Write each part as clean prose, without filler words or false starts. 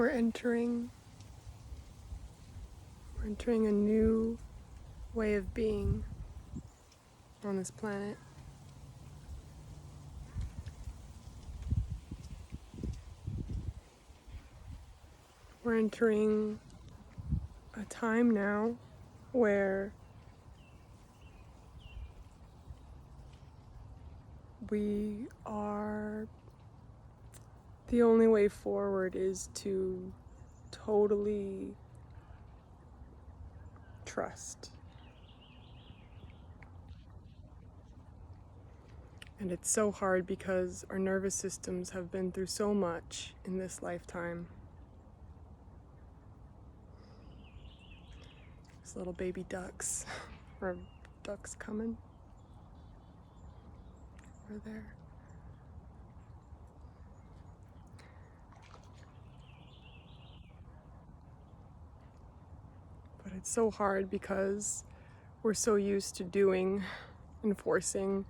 We're entering a new way of being on this planet. We're entering a time now where we are, the only way forward is to totally trust. And it's so hard because our nervous systems have been through so much in this lifetime. These little baby ducks, or ducks coming over there. But it's so hard because we're so used to doing, enforcing,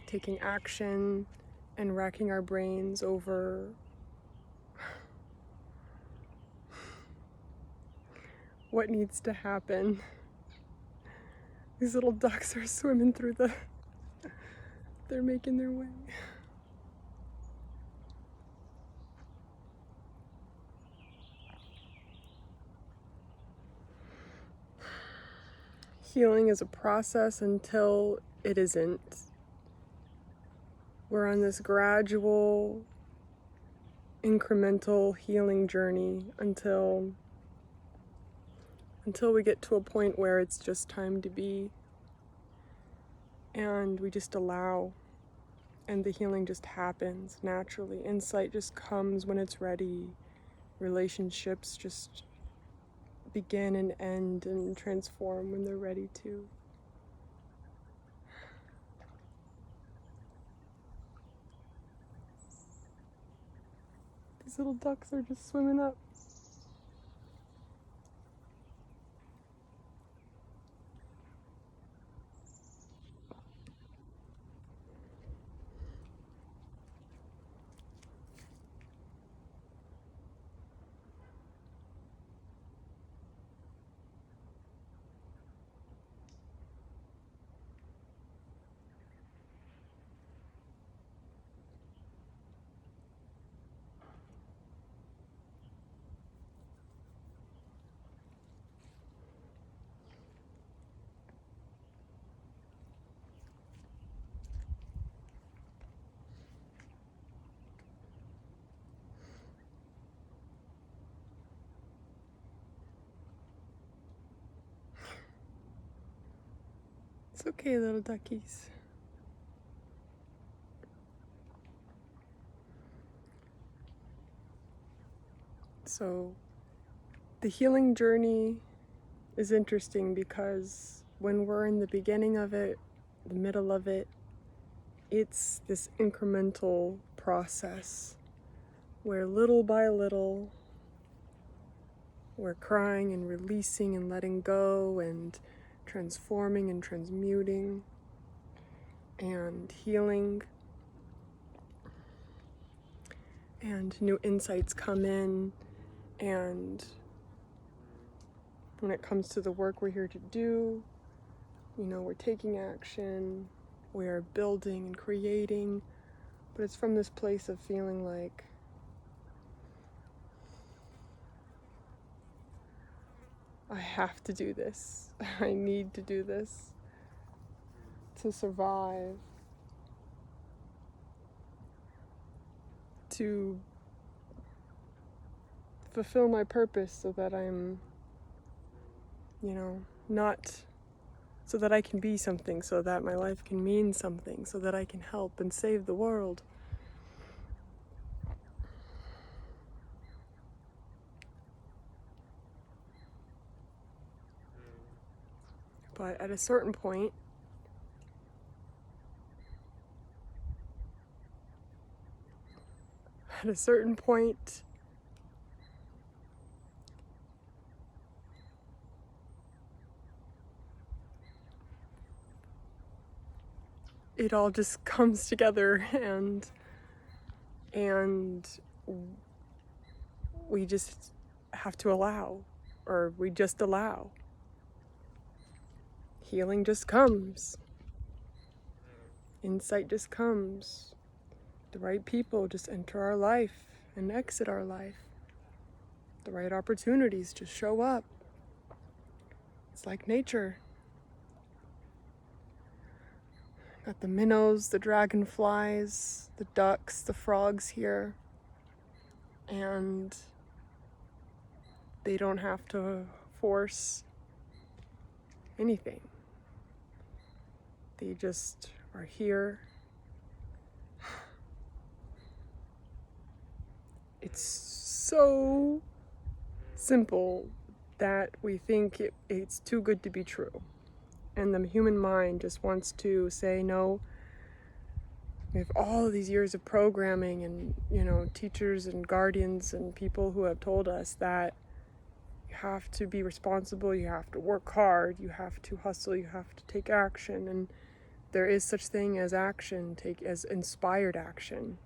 taking action, and racking our brains over what needs to happen. These little ducks are swimming through they're making their way. Healing is a process until it isn't. We're on this gradual, incremental healing journey until we get to a point where it's just time to be, and we just allow, and the healing just happens naturally. Insight just comes when it's ready. Relationships just begin and end and transform when they're ready to. These little ducks are just swimming up. It's okay, little duckies. So, the healing journey is interesting because when we're in the beginning of it, the middle of it, it's this incremental process where little by little we're crying and releasing and letting go and transforming and transmuting and healing, and new insights come in. And when it comes to the work we're here to do, we're taking action, we are building and creating, but it's from this place of feeling like I have to do this. I need to do this to survive, to fulfill my purpose so that I'm, not so that I can be something, so that my life can mean something, so that I can help and save the world. But at a certain point, it all just comes together, and we just have to allow, or we just allow. Healing just comes. Insight just comes. The right people just enter our life and exit our life. The right opportunities just show up. It's like nature. Got the minnows, the dragonflies, the ducks, the frogs here. And they don't have to force anything. They just are here. It's so simple that we think it's too good to be true. And the human mind just wants to say, no, we have all of these years of programming and, teachers and guardians and people who have told us that you have to be responsible, you have to work hard, you have to hustle, you have to take action. And there is such thing as action, as inspired action.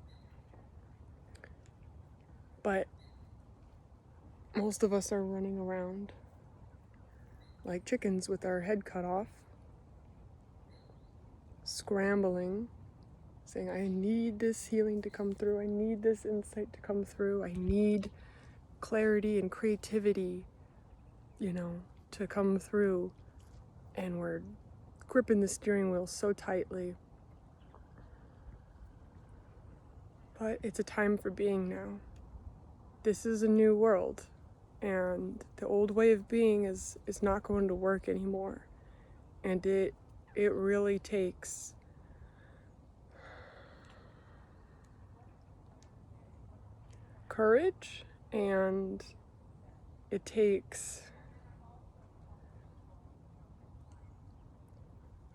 But most of us are running around like chickens with our head cut off, scrambling, saying, I need this healing to come through, I need this insight to come through, I need clarity and creativity, to come through. And we're gripping the steering wheel so tightly. But it's a time for being now. This is a new world, and the old way of being is not going to work anymore. And it really takes courage, and it takes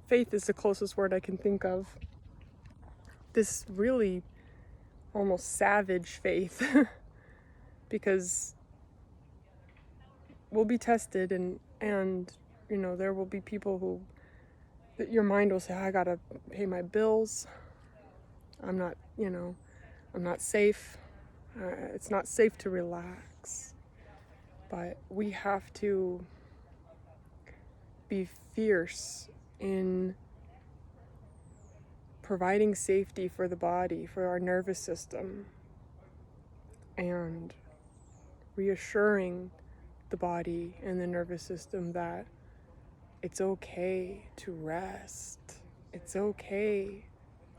faith is the closest word I can think of. This really almost savage faith. Because we'll be tested, and there will be people who, that your mind will say, I gotta pay my bills, I'm not safe, it's not safe to relax. But we have to be fierce in providing safety for the body, for our nervous system, and reassuring the body and the nervous system that it's okay to rest, it's okay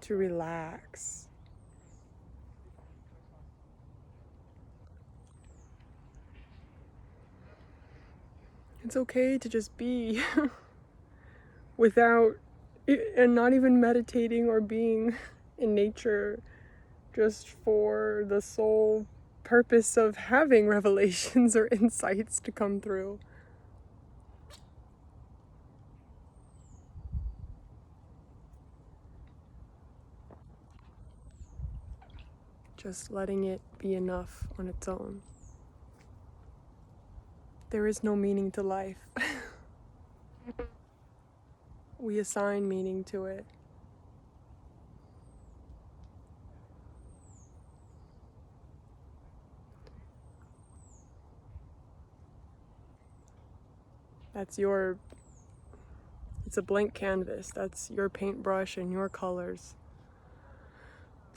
to relax. It's okay to just be without, and not even meditating or being in nature, just for the sole purpose of having revelations or insights to come through. Just letting it be enough on its own. There is no meaning to life. We assign meaning to it. It's a blank canvas. That's your paintbrush and your colors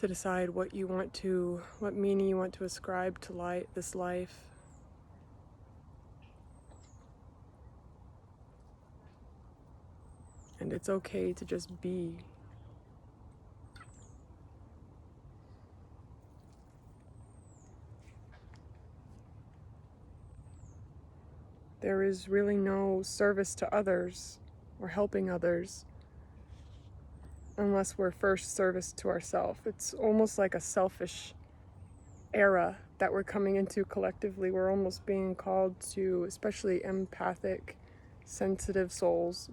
to decide what meaning you want to ascribe to this life. And it's okay to just be. There is really no service to others or helping others unless we're first service to ourselves. It's almost like a selfish era that we're coming into collectively. We're almost being called to, especially empathic, sensitive souls,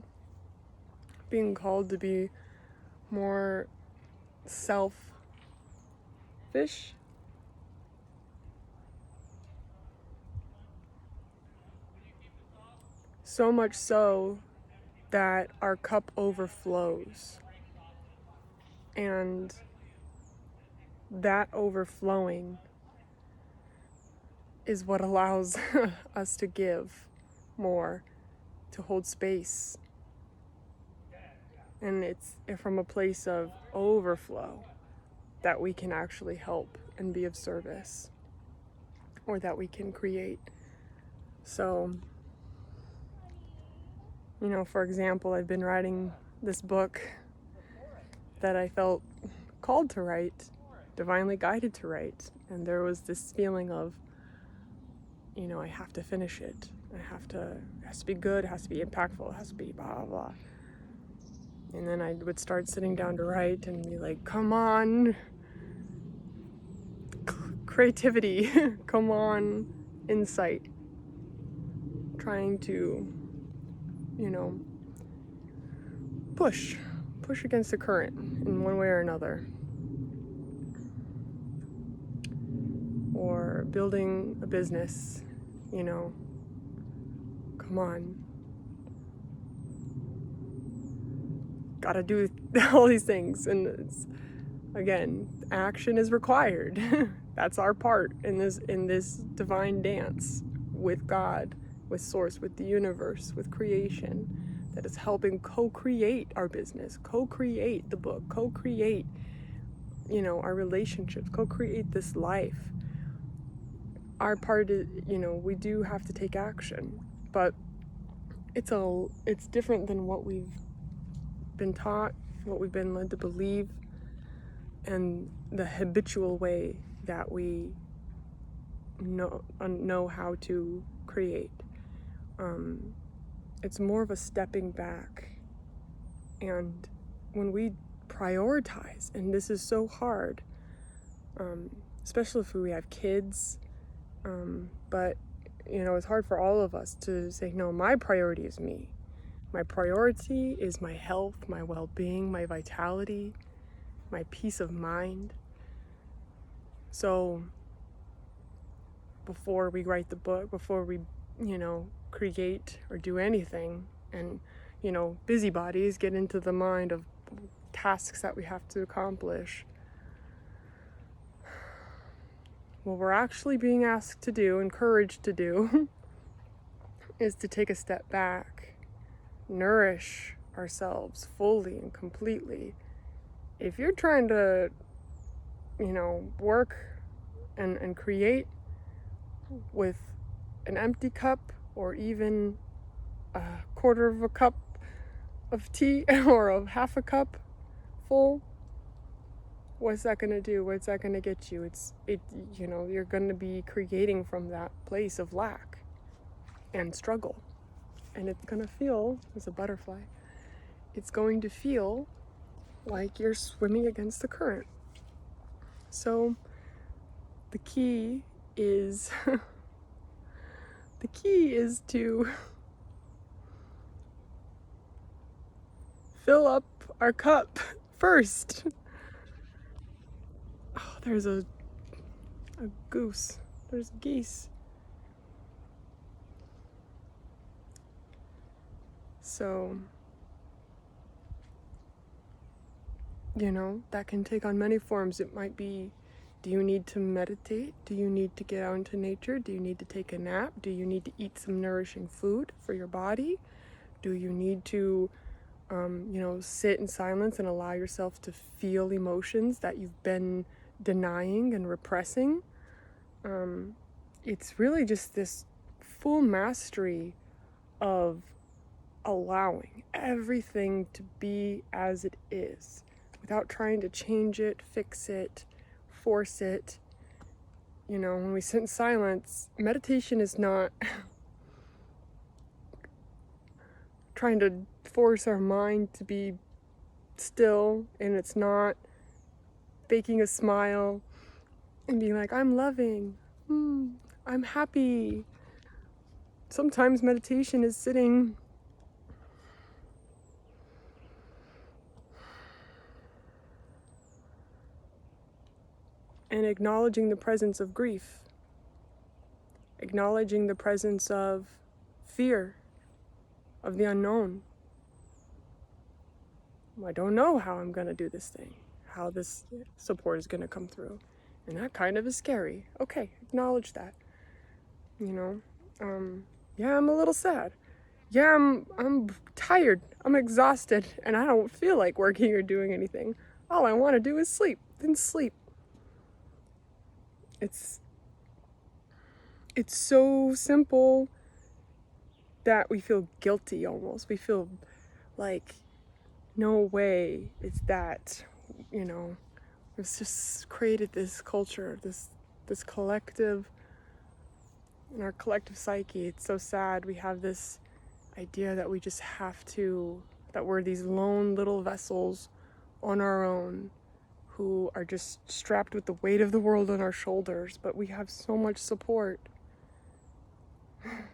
being called to be more selfish. So much so that our cup overflows. And that overflowing is what allows us to give more, to hold space. And it's from a place of overflow that we can actually help and be of service, or that we can create. So, for example, I've been writing this book that I felt called to write, divinely guided to write. And there was this feeling of, I have to finish it. It has to be good, it has to be impactful, it has to be blah, blah, blah. And then I would start sitting down to write and be like, come on, creativity, come on, insight. Trying to, push against the current in one way or another. Or building a business, come on. Gotta do all these things. And again, action is required. That's our part in this divine dance with God, with Source, with the universe, with creation, that is helping co-create our business, co-create the book, co-create, our relationships, co-create this life. Our part is, we do have to take action, but it's different than what we've been taught, what we've been led to believe, and the habitual way that we know how to create. It's more of a stepping back. And when we prioritize, and this is so hard, especially if we have kids, but it's hard for all of us to say, no, my priority is me. My priority is my health, my well-being, my vitality, my peace of mind. So before we write the book, before we, create or do anything, and, busybodies get into the mind of tasks that we have to accomplish, what we're actually being asked to do, encouraged to do, is to take a step back, nourish ourselves fully and completely. If you're trying to, work and create with an empty cup, or even a quarter of a cup of tea, or of half a cup full, what's that going to do? What's that going to get you? You're going to be creating from that place of lack and struggle. And it's going to feel, as a butterfly, it's going to feel like you're swimming against the current. So the key is to fill up our cup first. Oh, there's a goose. There's geese. So, that can take on many forms. It might be, do you need to meditate? Do you need to get out into nature? Do you need to take a nap? Do you need to eat some nourishing food for your body? Do you need to, sit in silence and allow yourself to feel emotions that you've been denying and repressing? It's really just this full mastery of allowing everything to be as it is, without trying to change it, fix it, force it. When we sit in silence, meditation is not trying to force our mind to be still, and it's not faking a smile and being like, I'm loving, I'm happy. Sometimes meditation is sitting and acknowledging the presence of grief, acknowledging the presence of fear, of the unknown. I don't know how I'm going to do this thing, how this support is going to come through. And that kind of is scary. Okay, acknowledge that. you know. Yeah, I'm a little sad. Yeah, I'm tired. I'm exhausted, and I don't feel like working or doing anything. All I want to do is sleep. Then sleep. It's so simple that we feel guilty almost. We feel like, no way it's that, you know. It's just created this culture, this collective, in our collective psyche. It's so sad. We have this idea that we just have to, that we're these lone little vessels on our own who are just strapped with the weight of the world on our shoulders, but we have so much support.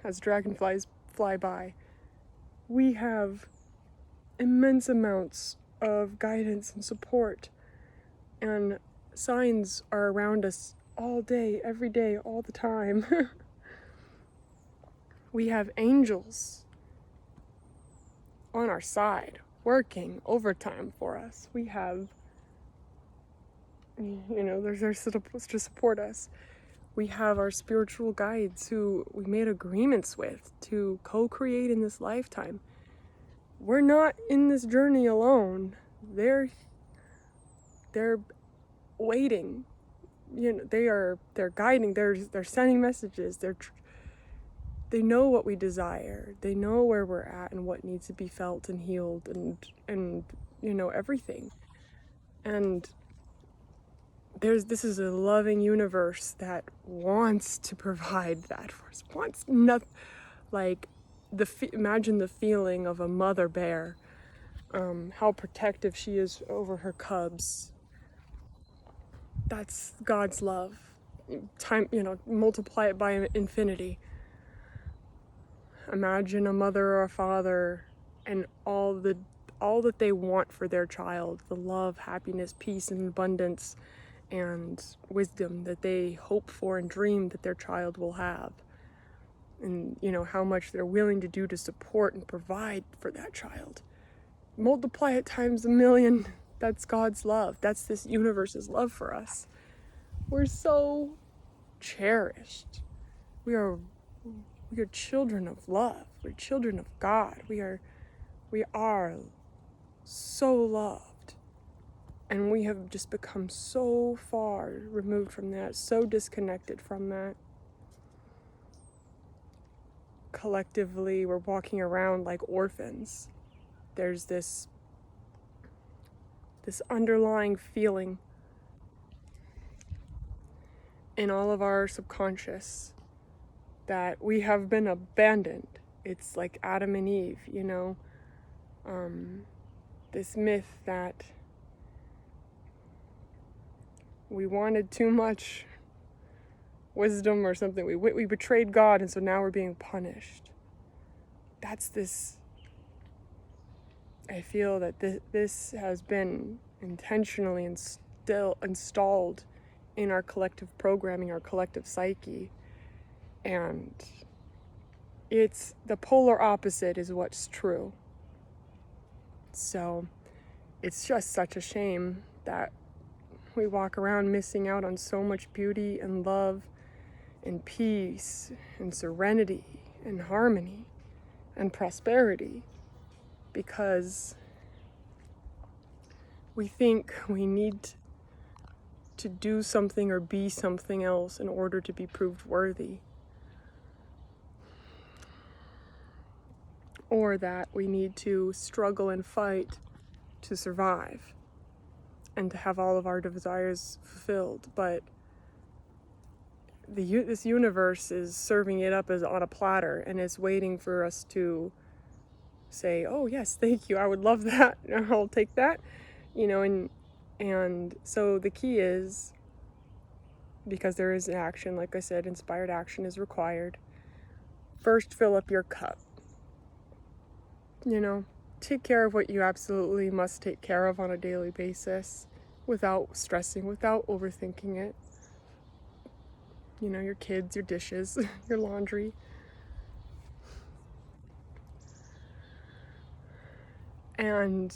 As dragonflies fly by, we have immense amounts of guidance and support, and signs are around us all day, every day, all the time. We have angels on our side, working overtime for us. We have, there's there to support us. We have our spiritual guides who we made agreements with to co-create in this lifetime. We're not in this journey alone. They're waiting. They're guiding. They're sending messages. They know what we desire. They know where we're at and what needs to be felt and healed and everything. And this is a loving universe that wants to provide that for us. Wants nothing like imagine the feeling of a mother bear, how protective she is over her cubs. That's God's love. Multiply it by infinity. Imagine a mother or a father and all that they want for their child, the love, happiness, peace, and abundance and wisdom that they hope for and dream that their child will have. And how much they're willing to do to support and provide for that child. Multiply it times 1,000,000. That's God's love. That's this universe's love for us. We're so cherished. We are children of love. We're children of God. We are so loved. And we have just become so far removed from that, so disconnected from that. Collectively, we're walking around like orphans. There's this underlying feeling in all of our subconscious that we have been abandoned. It's like Adam and Eve, this myth that we wanted too much wisdom or something. We betrayed God, and so now we're being punished. I feel that this has been intentionally installed in our collective programming, our collective psyche. And it's the polar opposite is what's true. So it's just such a shame that we walk around missing out on so much beauty and love and peace and serenity and harmony and prosperity because we think we need to do something or be something else in order to be proved worthy. Or that we need to struggle and fight to survive and to have all of our desires fulfilled. But this universe is serving it up as on a platter, and it's waiting for us to say, oh yes, thank you, I would love that, I'll take that, and so the key is, because there is action, like I said, inspired action is required. First, fill up your cup. Take care of what you absolutely must take care of on a daily basis without stressing, without overthinking it. Your kids, your dishes, your laundry. And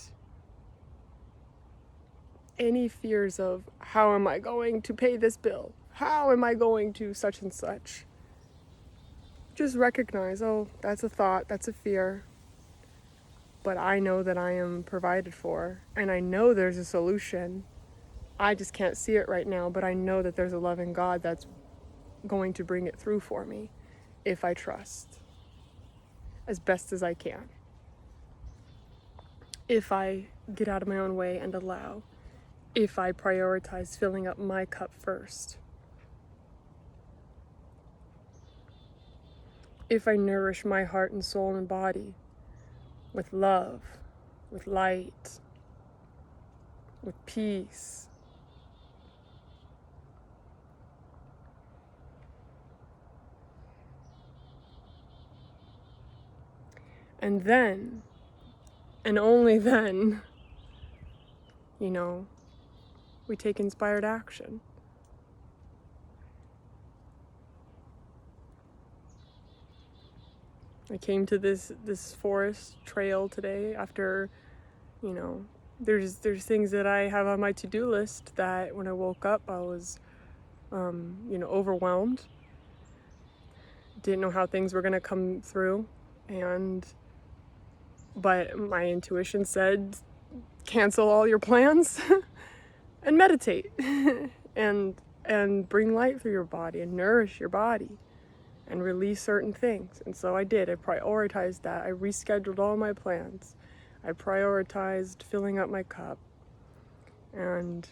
any fears of, how am I going to pay this bill? How am I going to such and such? just recognize, oh, that's a thought, that's a fear, but I know that I am provided for, and I know there's a solution. I just can't see it right now, but I know that there's a loving God that's going to bring it through for me if I trust as best as I can. If I get out of my own way and allow, if I prioritize filling up my cup first, if I nourish my heart and soul and body with love, with light, with peace. And then, and only then, we take inspired action. I came to this forest trail today after, there's things that I have on my to-do list that when I woke up I was, overwhelmed. Didn't know how things were gonna come through, but my intuition said, cancel all your plans and meditate and bring light through your body and nourish your body and release certain things. And so I did. I prioritized that. I rescheduled all my plans. I prioritized filling up my cup. And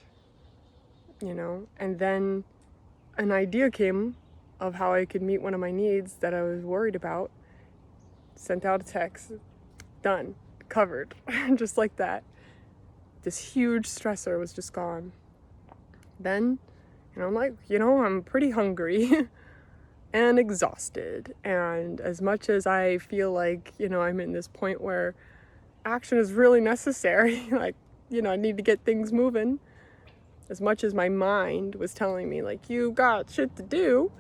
then an idea came of how I could meet one of my needs that I was worried about. Sent out a text. Done. Covered. Just like that. This huge stressor was just gone. Then, I'm like, I'm pretty hungry and exhausted. And as much as I feel like, I'm in this point where action is really necessary, like, I need to get things moving. As much as my mind was telling me, like, you got shit to do,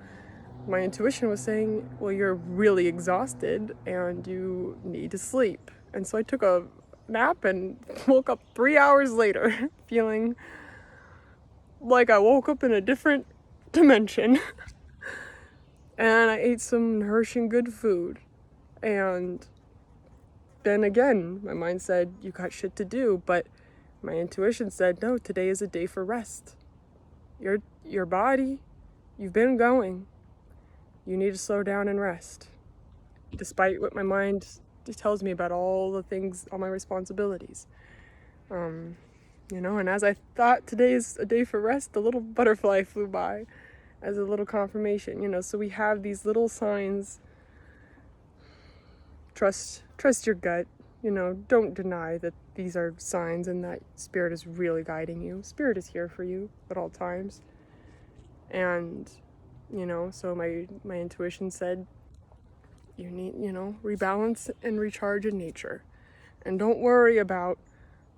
my intuition was saying, well, you're really exhausted and you need to sleep. And so I took a nap and woke up 3 hours later feeling like I woke up in a different dimension. And I ate some nourishing good food. And then again, my mind said, you got shit to do. But my intuition said, no, today is a day for rest. Your body, you've been going. You need to slow down and rest. Despite what my mind tells me about all the things, all my responsibilities. And as I thought today's a day for rest, the little butterfly flew by as a little confirmation, so we have these little signs. Trust your gut, don't deny that these are signs and that Spirit is really guiding you. Spirit is here for you at all times. And, so my intuition said, you need, rebalance and recharge in nature. And don't worry about,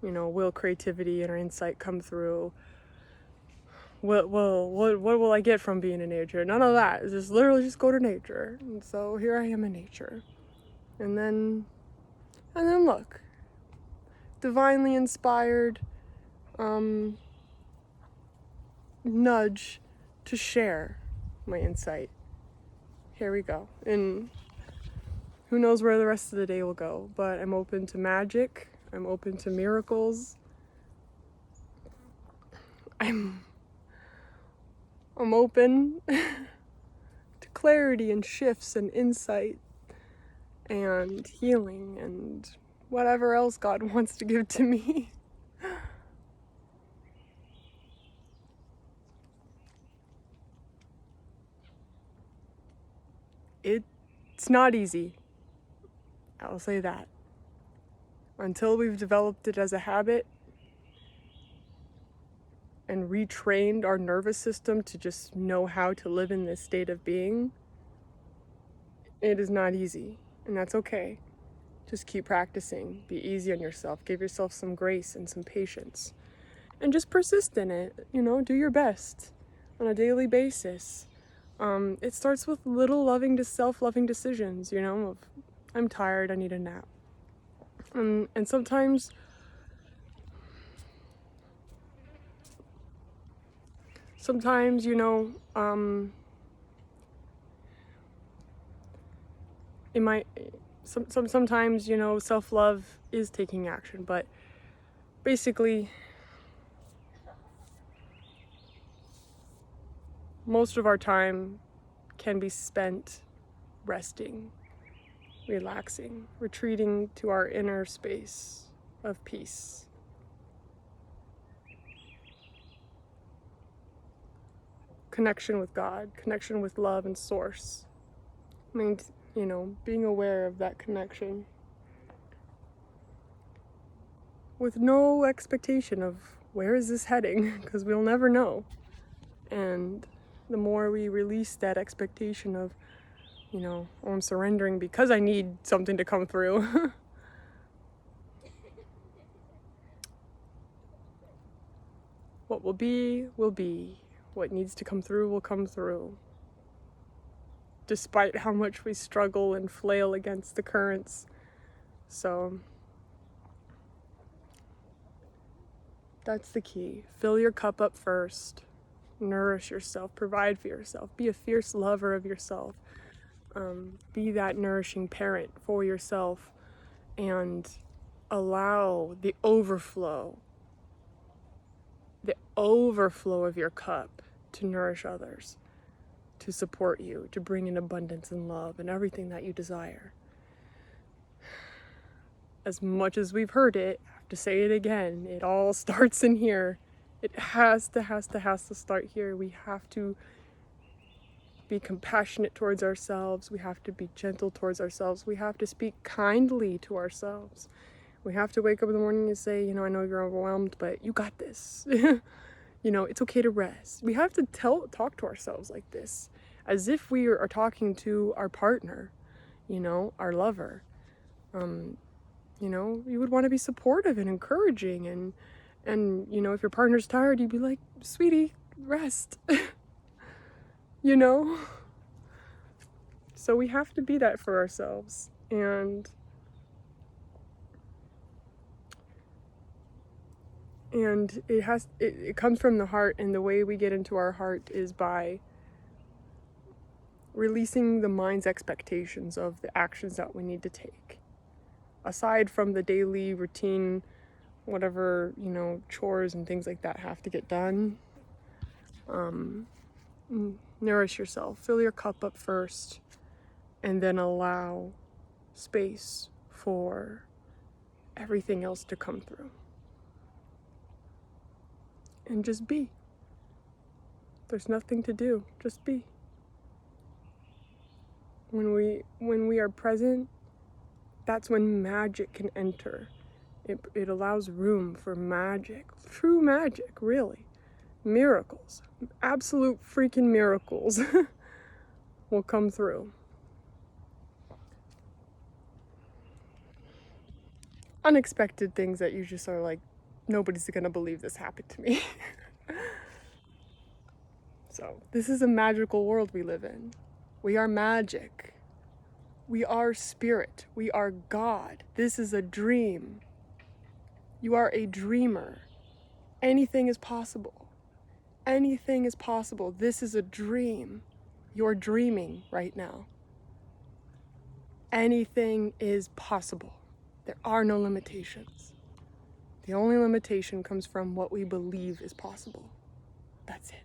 will creativity and our insight come through? What will I get from being in nature? None of that. It's just literally just go to nature. And so here I am in nature. And then look, divinely inspired nudge to share my insight. Here we go. And who knows where the rest of the day will go, but I'm open to magic. I'm open to miracles. I'm open to clarity and shifts and insight and healing and whatever else God wants to give to me. It's not easy. I'll say that. Until we've developed it as a habit and retrained our nervous system to just know how to live in this state of being, it is not easy, and that's okay. Just keep practicing. Be easy on yourself. Give yourself some grace and some patience. And just persist in it. Do your best on a daily basis. It starts with little self-loving decisions, of I'm tired, I need a nap. And sometimes it might, sometimes, you know, self-love is taking action, but basically most of our time can be spent resting, relaxing, retreating to our inner space of peace. Connection with God, connection with love and source. I mean, you know, being aware of that connection with no expectation of where is this heading, because we'll never know. And the more we release that expectation of, you know, oh, I'm surrendering because I need something to come through. What will be, will be. What needs to come through will come through. Despite how much we struggle and flail against the currents. So that's the key. Fill your cup up first. Nourish yourself. Provide for yourself. Be a fierce lover of yourself. Be that nourishing parent for yourself. And allow the overflow of your cup to nourish others, to support you, to bring in abundance and love and everything that you desire. As much as we've heard it, I have to say it again, it all starts in here. It has to start here. We have to be compassionate towards ourselves. We have to be gentle towards ourselves. We have to speak kindly to ourselves. We have to wake up in the morning and say, you know, I know you're overwhelmed, but you got this. You know, it's okay to rest. We have to talk to ourselves like this, as if we are talking to our partner, you know, our lover. You know, you would want to be supportive and encouraging, and you know, if your partner's tired, you'd be like, sweetie, rest. You know? So we have to be that for ourselves. And it comes from the heart, and the way we get into our heart is by releasing the mind's expectations of the actions that we need to take. Aside from the daily routine, whatever, you know, chores and things like that have to get done, nourish yourself. Fill your cup up first, and then allow space for everything else to come through. And just be. There's nothing to do, just be. When we are present, that's when magic can enter. It allows room for magic, true magic, really. Miracles, absolute freaking miracles will come through. Unexpected things that you just are like, nobody's gonna believe this happened to me. So, this is a magical world we live in. We are magic. We are spirit. We are God. This is a dream. You are a dreamer. Anything is possible. Anything is possible. This is a dream. You're dreaming right now. Anything is possible. There are no limitations. The only limitation comes from what we believe is possible. That's it.